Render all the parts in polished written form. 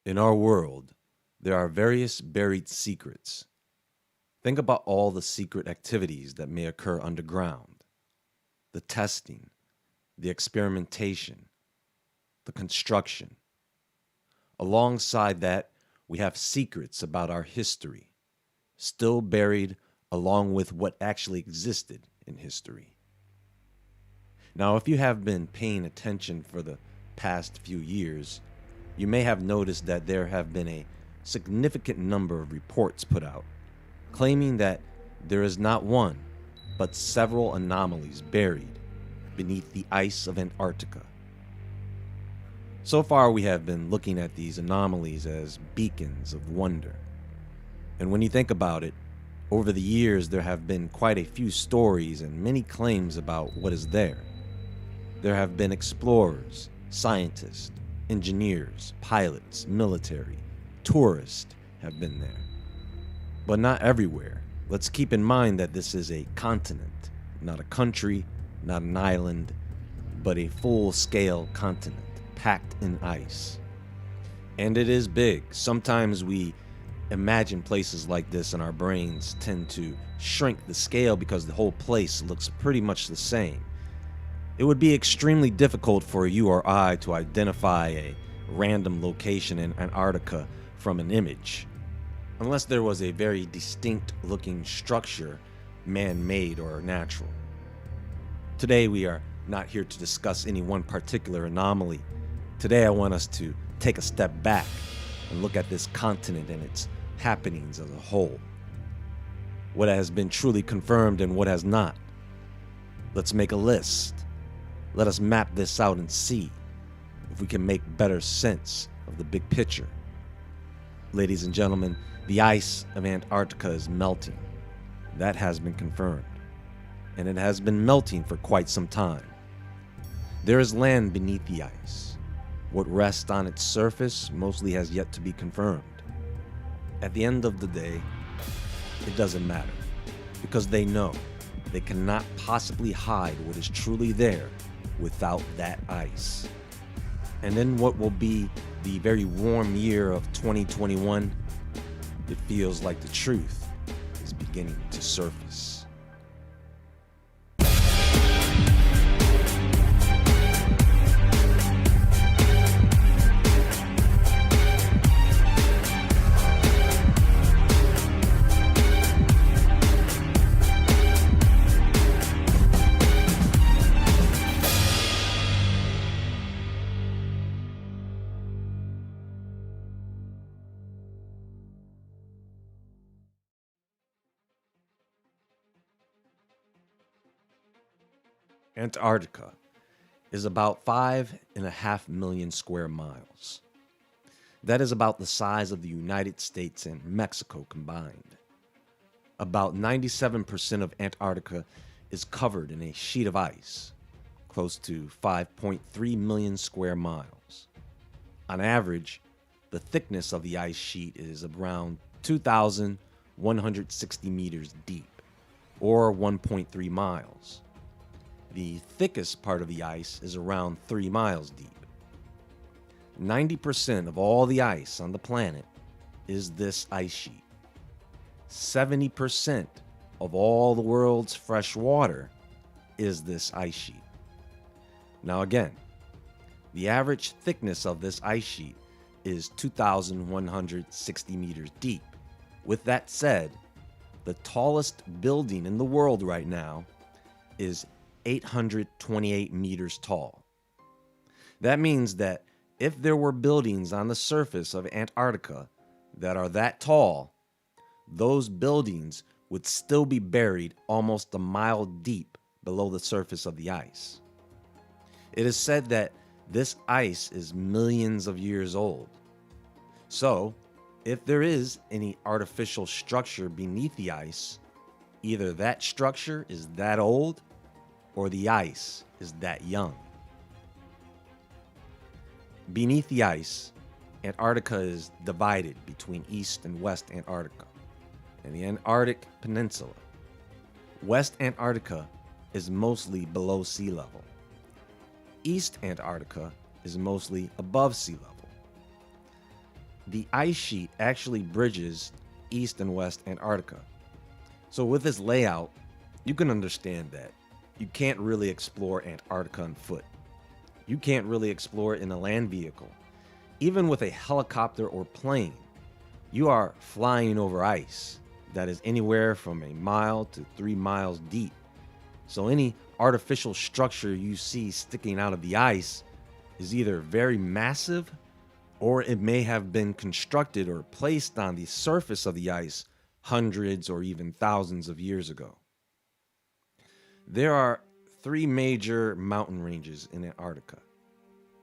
In our world, there are various buried secrets. Think about all the secret activities that may occur underground: the testing, the experimentation, the construction. Alongside that, we have secrets about our history, still buried along with what actually existed in history. Now, if you have been paying attention for the past few years, you may have noticed that there have been a significant number of reports put out claiming that there is not one, but several anomalies buried beneath the ice of Antarctica. So far, we have been looking at these anomalies as beacons of wonder. And when you think about it, over the years, there have been quite a few stories and many claims about what is there. There have been explorers, scientists, engineers, pilots, military, tourists have been there. But not everywhere. Let's keep in mind that this is a continent, not a country, not an island, but a full-scale continent packed in ice. And it is big. Sometimes we imagine places like this and our brains tend to shrink the scale because the whole place looks pretty much the same. It would be extremely difficult for you or I to identify a random location in Antarctica from an image, unless there was a very distinct looking structure, man-made or natural. Today we are not here to discuss any one particular anomaly. Today I want us to take a step back and look at this continent and its happenings as a whole. What has been truly confirmed and what has not. Let's make a list. Let us map this out and see if we can make better sense of the big picture. Ladies and gentlemen, the ice of Antarctica is melting. That has been confirmed. And it has been melting for quite some time. There is land beneath the ice. What rests on its surface mostly has yet to be confirmed. At the end of the day, it doesn't matter, because they know they cannot possibly hide what is truly there without that ice. And in what will be the very warm year of 2021, it feels like the truth is beginning to surface. Antarctica is about 5.5 million square miles. That is about the size of the United States and Mexico combined. About 97% of Antarctica is covered in a sheet of ice, close to 5.3 million square miles. On average, the thickness of the ice sheet is around 2,160 meters deep, or 1.3 miles. The thickest part of the ice is around 3 miles deep. 90% of all the ice on the planet is this ice sheet. 70% of all the world's fresh water is this ice sheet. Now again, the average thickness of this ice sheet is 2,160 meters deep. With that said, the tallest building in the world right now is 828 meters tall. That means that if there were buildings on the surface of Antarctica that are that tall, those buildings would still be buried almost a mile deep below the surface of the ice. It is said that this ice is millions of years old. So, if there is any artificial structure beneath the ice, either that structure is that old or the ice is that young. Beneath the ice, Antarctica is divided between East and West Antarctica and the Antarctic Peninsula. West Antarctica is mostly below sea level. East Antarctica is mostly above sea level. The ice sheet actually bridges East and West Antarctica. So, with this layout, you can understand that you can't really explore Antarctica on foot. You can't really explore it in a land vehicle. Even with a helicopter or plane, you are flying over ice that is anywhere from a mile to 3 miles deep. So, any artificial structure you see sticking out of the ice is either very massive or it may have been constructed or placed on the surface of the ice hundreds or even thousands of years ago. There are three major mountain ranges in Antarctica.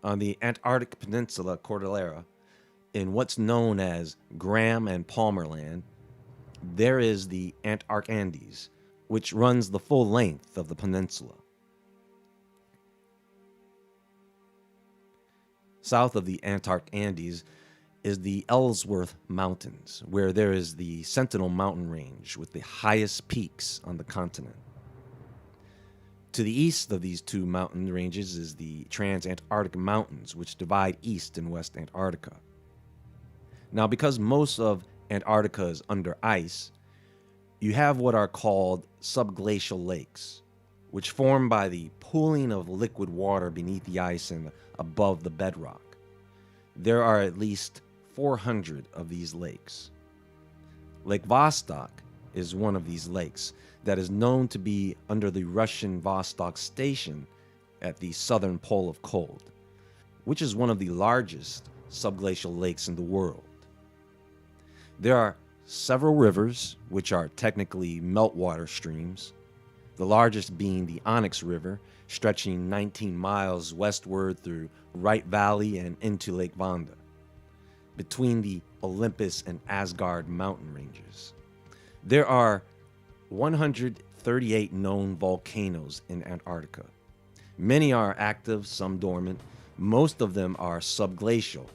On the Antarctic Peninsula Cordillera, in what's known as Graham and Palmer Land, there is the Antarctic Andes, which runs the full length of the peninsula. South of the Antarctic Andes is the Ellsworth Mountains, where there is the Sentinel Mountain Range with the highest peaks on the continent. To the east of these two mountain ranges is the Transantarctic Mountains, which divide East and West Antarctica. Now, because most of Antarctica is under ice, you have what are called subglacial lakes, which form by the pooling of liquid water beneath the ice and above the bedrock. There are at least 400 of these lakes. Lake Vostok is one of these lakes that is known to be under the Russian Vostok Station at the southern pole of cold, which is one of the largest subglacial lakes in the world. There are several rivers, which are technically meltwater streams, the largest being the Onyx River, stretching 19 miles westward through Wright Valley and into Lake Vanda, between the Olympus and Asgard mountain ranges. There are 138 known volcanoes in Antarctica. Many are active, some dormant. Most of them are subglacial,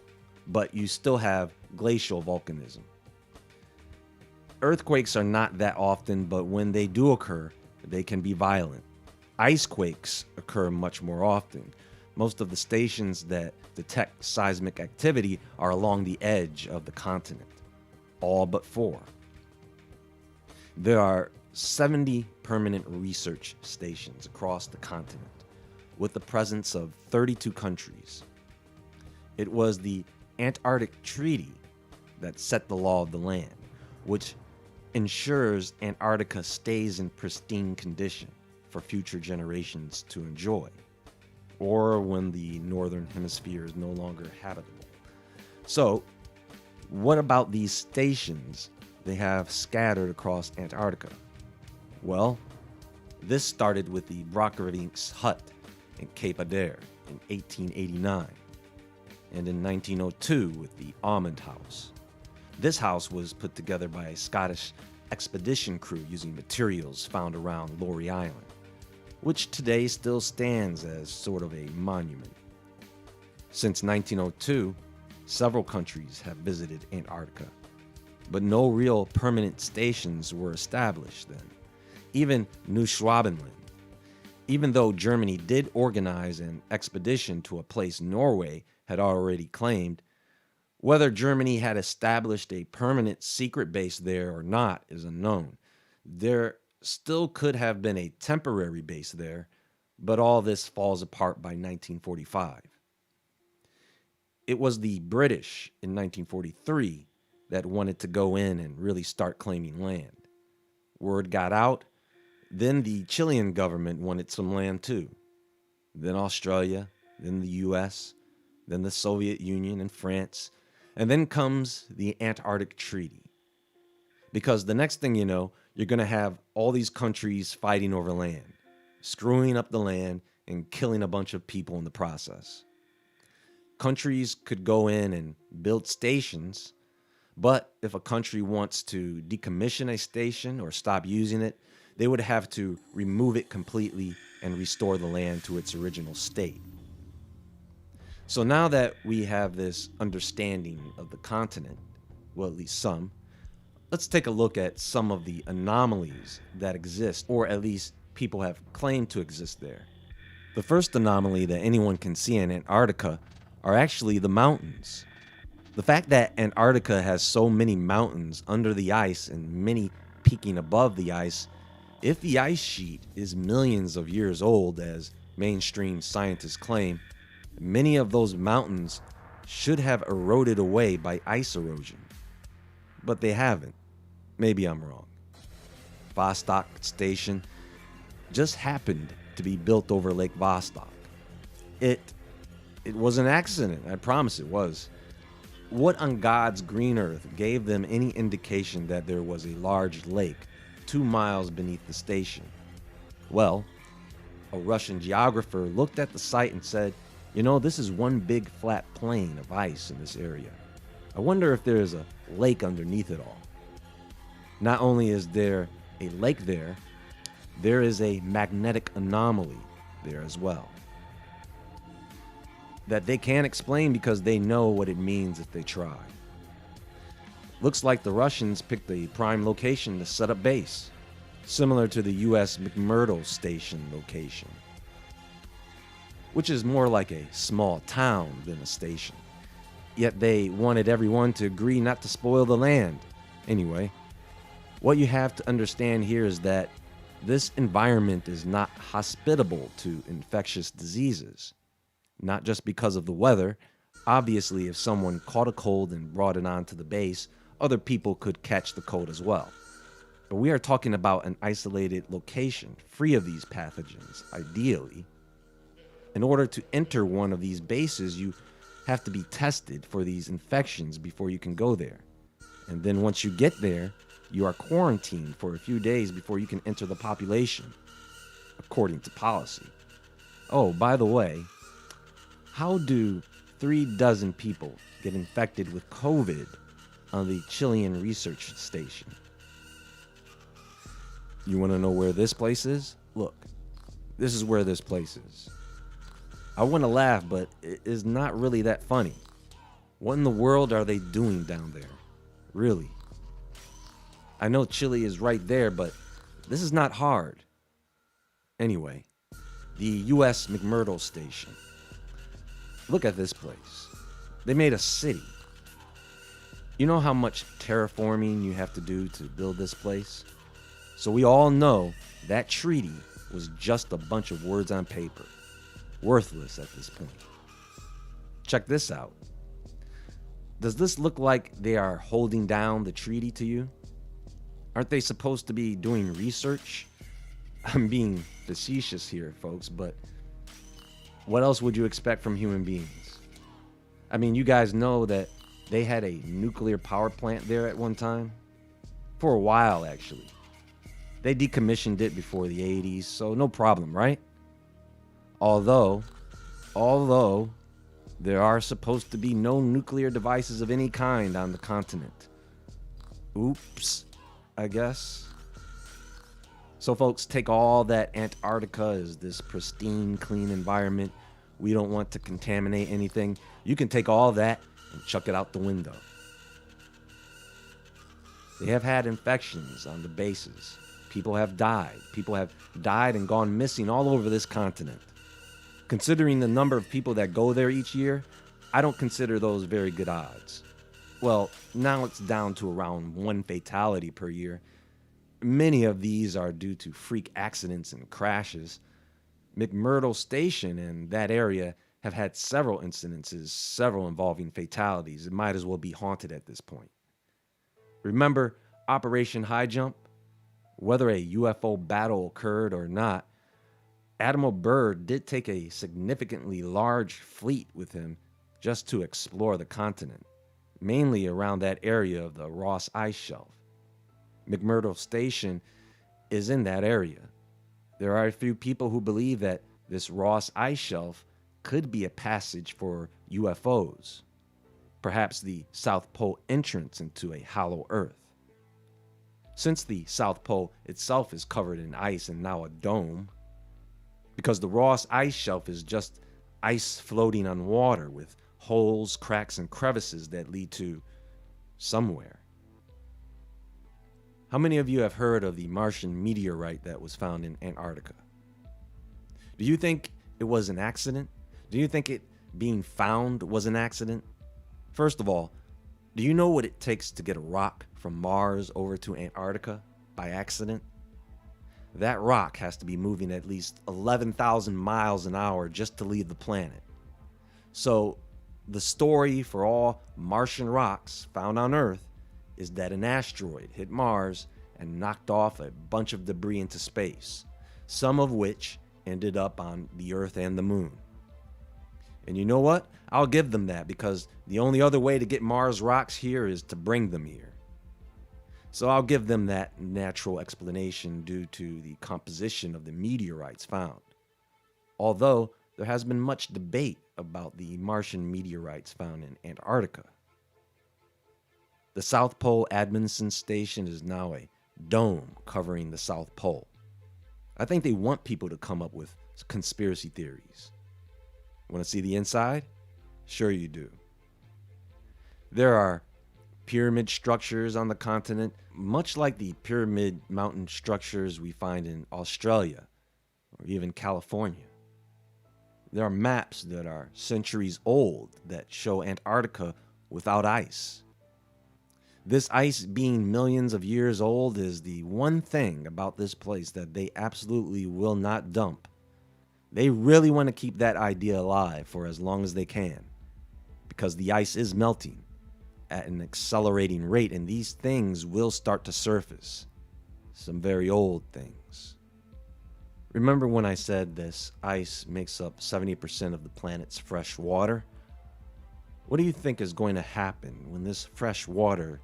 but you still have glacial volcanism. Earthquakes are not that often, but when they do occur, they can be violent. Ice quakes occur much more often. Most of the stations that detect seismic activity are along the edge of the continent, all but four. There are 70 permanent research stations across the continent, with the presence of 32 countries. It was the Antarctic Treaty that set the law of the land, which ensures Antarctica stays in pristine condition for future generations to enjoy, or when the northern hemisphere is no longer habitable. So, what about these stations they have scattered across Antarctica? Well, this started with the Brockrevink's hut in Cape Adare in 1889, and in 1902 with the Almond House. This house was put together by a Scottish expedition crew using materials found around Laurie Island, which today still stands as sort of a monument. Since 1902, several countries have visited Antarctica, but no real permanent stations were established then. Even New Schwabenland. Even though Germany did organize an expedition to a place Norway had already claimed, whether Germany had established a permanent secret base there or not is unknown. There still could have been a temporary base there, but all this falls apart by 1945. It was the British in 1943 that wanted to go in and really start claiming land. Word got out, then the Chilean government wanted some land too. Then Australia, then the US, then the Soviet Union and France, and then comes the Antarctic Treaty. Because the next thing you know, you're going to have all these countries fighting over land, screwing up the land and killing a bunch of people in the process. Countries could go in and build stations, but if a country wants to decommission a station or stop using it, they would have to remove it completely and restore the land to its original state. So now that we have this understanding of the continent, well, at least some, let's take a look at some of the anomalies that exist, or at least people have claimed to exist there. The first anomaly that anyone can see in Antarctica are actually the mountains. The fact that Antarctica has so many mountains under the ice and many peaking above the ice, if the ice sheet is millions of years old, as mainstream scientists claim, many of those mountains should have eroded away by ice erosion. But they haven't. Maybe I'm wrong. Vostok Station just happened to be built over Lake Vostok. It was an accident, I promise it was. What on God's green earth gave them any indication that there was a large lake 2 miles beneath the station? Well, a Russian geographer looked at the site and said, this is one big flat plain of ice in this area. I wonder if there is a lake underneath it all. Not only is there a lake there is a magnetic anomaly there as well that they can't explain because they know what it means if they try. Looks like the Russians picked a prime location to set up base, similar to the US McMurdo Station location, which is more like a small town than a station. Yet they wanted everyone to agree not to spoil the land. Anyway, what you have to understand here is that this environment is not hospitable to infectious diseases. Not just because of the weather. Obviously, if someone caught a cold and brought it onto the base, other people could catch the cold as well. But we are talking about an isolated location, free of these pathogens, ideally. In order to enter one of these bases, you have to be tested for these infections before you can go there. And then once you get there, you are quarantined for a few days before you can enter the population, according to policy. Oh, by the way, how do 36 people get infected with COVID on the Chilean research station? You want to know where this place is? Look, this is where this place is. I want to laugh, but it is not really that funny. What in the world are they doing down there? Really? I know Chile is right there, but this is not hard. Anyway, the US McMurdo Station. Look at this place. They made a city. You know how much terraforming you have to do to build this place? So we all know that treaty was just a bunch of words on paper. Worthless at this point. Check this out. Does this look like they are holding down the treaty to you? Aren't they supposed to be doing research? I'm being facetious here, folks, but what else would you expect from human beings? I mean, you guys know that they had a nuclear power plant there at one time. For a while, actually. They decommissioned it before the 80s, so no problem, right? Although there are supposed to be no nuclear devices of any kind on the continent. Oops, I guess. So folks, take all that Antarctica is this pristine, clean environment. We don't want to contaminate anything. You can take all that and chuck it out the window. They have had infections on the bases. People have died. People have died and gone missing all over this continent. Considering the number of people that go there each year, I don't consider those very good odds. Well, now it's down to around 1 fatality per year. Many of these are due to freak accidents and crashes. McMurdo Station and that area have had several incidences, several involving fatalities. It might as well be haunted at this point. Remember Operation High Jump? Whether a UFO battle occurred or not, Admiral Byrd did take a significantly large fleet with him just to explore the continent, mainly around that area of the Ross Ice Shelf. McMurdo Station is in that area. There are a few people who believe that this Ross Ice Shelf could be a passage for UFOs, perhaps the South Pole entrance into a hollow Earth. Since the South Pole itself is covered in ice and now a dome, because the Ross Ice Shelf is just ice floating on water with holes, cracks, and crevices that lead to somewhere. How many of you have heard of the Martian meteorite that was found in Antarctica? Do you think it was an accident? Do you think it being found was an accident? First of all, Do you know what it takes to get a rock from Mars over to Antarctica by accident? That rock has to be moving at least 11,000 miles an hour just to leave the planet. So, the story for all Martian rocks found on Earth is that an asteroid hit Mars and knocked off a bunch of debris into space, some of which ended up on the Earth and the Moon. And you know what? I'll give them that, because the only other way to get Mars rocks here is to bring them here. So I'll give them that natural explanation due to the composition of the meteorites found. Although there has been much debate about the Martian meteorites found in Antarctica. The South Pole Amundsen Station is now a dome covering the South Pole. I think they want people to come up with conspiracy theories. Want to see the inside? Sure you do. There are pyramid structures on the continent, much like the pyramid mountain structures we find in Australia or even California. There are maps that are centuries old that show Antarctica without ice. This ice being millions of years old is the one thing about this place that they absolutely will not dump. They really want to keep that idea alive for as long as they can, because the ice is melting at an accelerating rate, and these things will start to surface. Some very old things. Remember when I said this ice makes up 70% of the planet's fresh water? What do you think is going to happen when this fresh water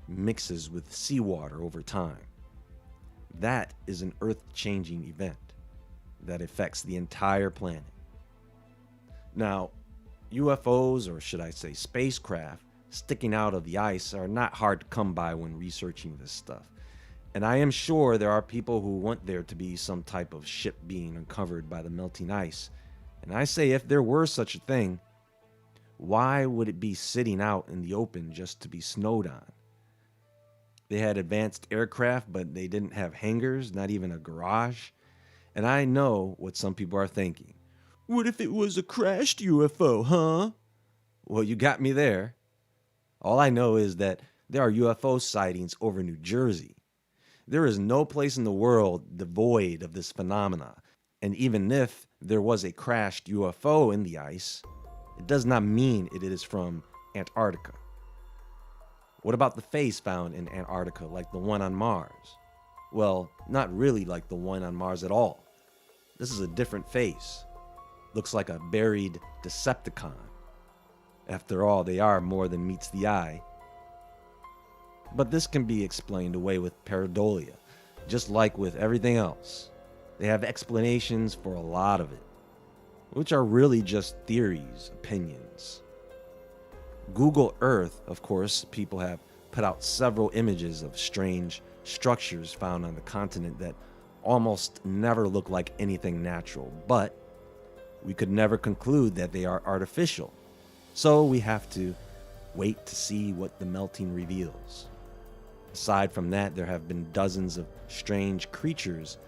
mixes with seawater over time? That is an earth-changing event that affects the entire planet. Now, UFOs, or should I say spacecraft, sticking out of the ice are not hard to come by when researching this stuff. And I am sure there are people who want there to be some type of ship being uncovered by the melting ice. And I say, if there were such a thing, why would it be sitting out in the open just to be snowed on? They had advanced aircraft, but they didn't have hangars, not even a garage. And I know what some people are thinking. What if it was a crashed UFO, huh? Well, you got me there. All I know is that there are UFO sightings over New Jersey. There is no place in the world devoid of this phenomena. And even if there was a crashed UFO in the ice, it does not mean it is from Antarctica. What about the face found in Antarctica, like the one on Mars? Well, not really like the one on Mars at all. This is a different face. Looks like a buried Decepticon. After all, they are more than meets the eye. But this can be explained away with pareidolia, just like with everything else. They have explanations for a lot of it, which are really just theories, opinions. Google Earth, of course, people have put out several images of strange structures found on the continent that almost never look like anything natural, but we could never conclude that they are artificial. So we have to wait to see what the melting reveals. Aside from that, there have been dozens of strange creatures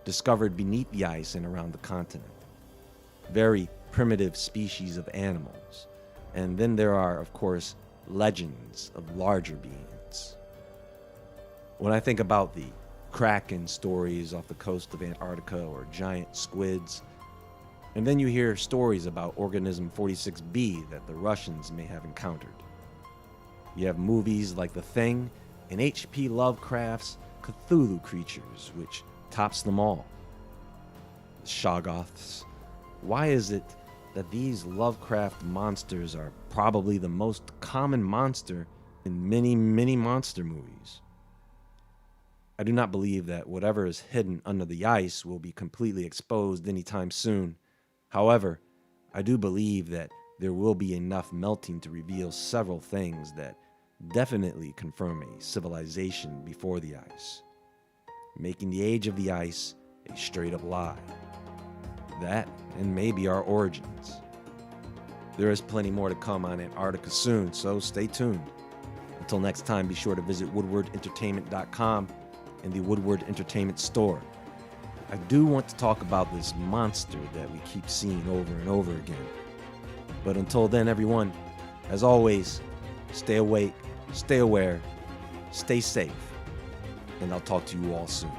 discovered beneath the ice and around the continent. Very primitive species of animals. And then there are, of course, legends of larger beings. When I think about the kraken stories off the coast of Antarctica or giant squids, and then you hear stories about organism 46b that the Russians may have encountered. You have movies like The Thing and H.P. Lovecraft's Cthulhu creatures, which tops them all. The Shoggoths. Why is it that these Lovecraft monsters are probably the most common monster in many, many monster movies? I do not believe that whatever is hidden under the ice will be completely exposed anytime soon. However, I do believe that there will be enough melting to reveal several things that definitely confirm a civilization before the ice, making the age of the ice a straight-up lie. That, and maybe our origins. There is plenty more to come on Antarctica soon, so stay tuned. Until next time, be sure to visit woodwardentertainment.com and the Woodward Entertainment store. I do want to talk about this monster that we keep seeing over and over again. But until then, everyone, as always, stay awake, Stay aware, stay safe, and I'll talk to you all soon.